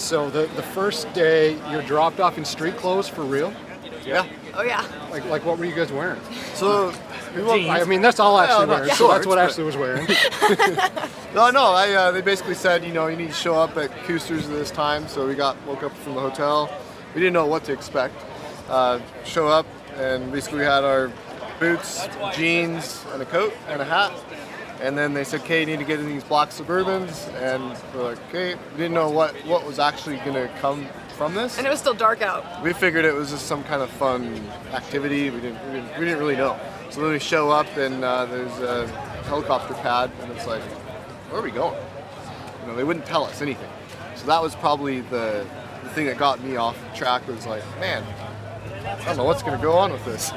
So the first day you're dropped off in street clothes for real? Yeah. Oh yeah. Like what were you guys wearing? So I mean that's all Ashley no, wears. So shorts, that's what but- Ashley was wearing. they basically said, you need to show up at Coosters at this time. So we woke up from the hotel. We didn't know what to expect. Show up, and basically we had our boots, jeans, and a coat and a hat. And then they said, okay, you need to get in these black Suburbans. And we're like, okay. We didn't know what was actually going to come from this. And it was still dark out. We figured it was just some kind of fun activity. We didn't really know. So then we show up, and there's a helicopter pad, and it's like, where are we going? They wouldn't tell us anything. So that was probably the thing that got me off track. Was like, man, I don't know what's going to go on with this.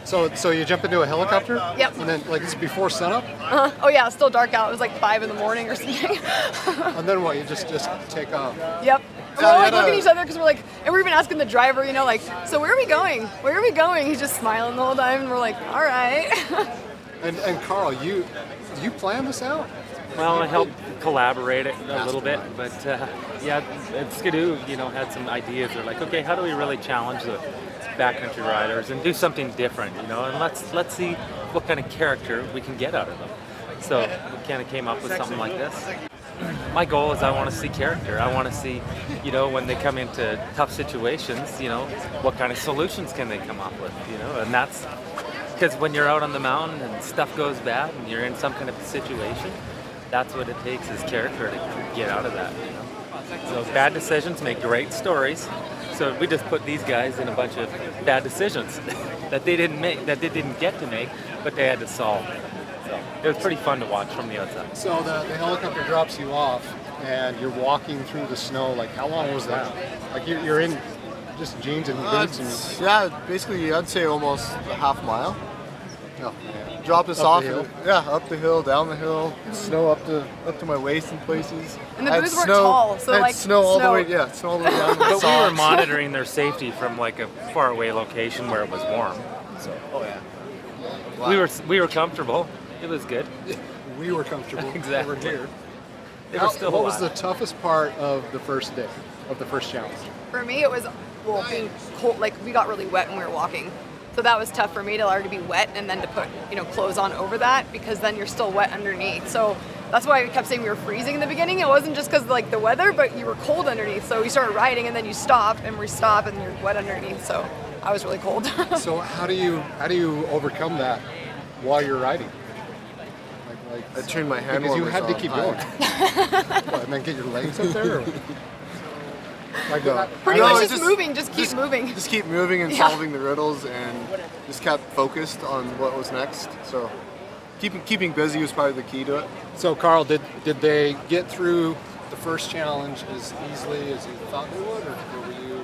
So you jump into a helicopter? Yep. And then like it's before sunup? Oh yeah, it was still dark out. It was like 5 in the morning or something. And then what? You just take off. Yep. Yeah, We're all we like had looking a- at each other because we're like, and we're even asking the driver, like, so where are we going? Where are we going? He's just smiling the whole time, and we're like, all right. And Carl, you planned this out? Well, I helped collaborate it a little bit, but yeah, and Skidoo, had some ideas. They're like, okay, how do we really challenge the backcountry riders and do something different, and let's see what kind of character we can get out of them. So we kind of came up with something like this. My goal is I want to see character. I want to see, when they come into tough situations, what kind of solutions can they come up with, and that's because when you're out on the mountain and stuff goes bad and you're in some kind of situation, that's what it takes is character to get out of that. So bad decisions make great stories. So we just put these guys in a bunch of bad decisions that they didn't make, that they didn't get to make, but they had to solve. So it was pretty fun to watch from the outside. So the helicopter drops you off, and you're walking through the snow. Like how long was that? Like you're in just jeans and boots and. Yeah, basically I'd say almost a half mile. Oh, man. Dropped us Up off. the hill? Up the hill, down the hill. Snow up to my waist in places. And the I had boots weren't snow- tall, so I had like snow all the snow. way. Yeah, snow all the way down. to the But we were socks. monitoring their safety from like a faraway location where it was warm. So we were comfortable. It was good. We were comfortable. Exactly. Over here. They were still What was the alive. toughest part of the first day, of the first challenge? For me, it was being cold. Like we got really wet when we were walking, so that was tough for me to already be wet and then to put clothes on over that because then you're still wet underneath. So that's why I kept saying we were freezing in the beginning. It wasn't just because like the weather, but you were cold underneath. So we started riding and then you stop and we stop and you're wet underneath. So I was really cold. So how do you overcome that while you're riding? I turned my hand Because you warmers had to on keep high. going. What, and then get your legs up there? Or? Like Pretty No, much it's just moving. Just keep moving. Just keep moving and Yeah. solving the riddles, and just kept focused on what was next. So keeping busy was probably the key to it. So Carl, did they get through the first challenge as easily as you thought they would, or were you?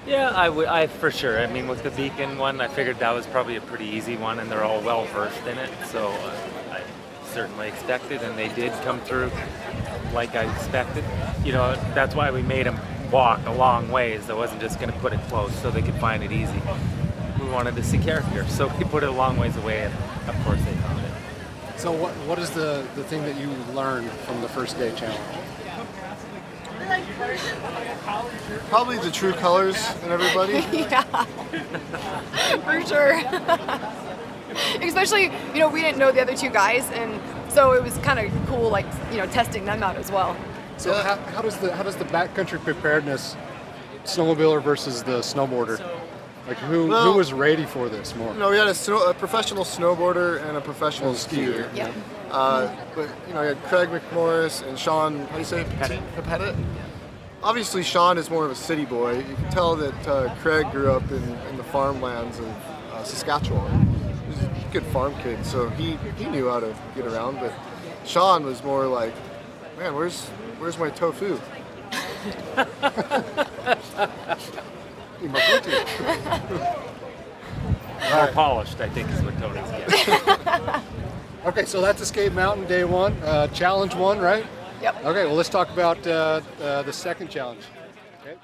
Yeah, I for sure. I mean, with the beacon one, I figured that was probably a pretty easy one, and they're all well versed in it. So I certainly expected, and they did come through like I expected. That's why we made them walk a long ways. I wasn't just going to put it close so they could find it easy. We wanted to see character, so we put it a long ways away, and of course they found it. So what is the thing that you learned from the first day challenge? Probably the true colors in everybody. Yeah, for sure. Especially, we didn't know the other two guys, and so it was kind of cool, like, testing them out as well. So how does the backcountry preparedness snowmobiler versus the snowboarder? Like who was ready for this more? We had a professional snowboarder and a professional skier. Yeah. But you had Craig McMorris and Sean. How do you say it? Pettit. Obviously, Sean is more of a city boy. You can tell that Craig grew up in the farmlands of Saskatchewan. He was a good farm kid, so he knew how to get around. But Sean was more like, man, where's my tofu? More polished, I think, is what Tony's getting. Okay, so that's Escape Mountain Day 1, Challenge 1, right? Yep. Okay, well let's talk about the second challenge. Okay.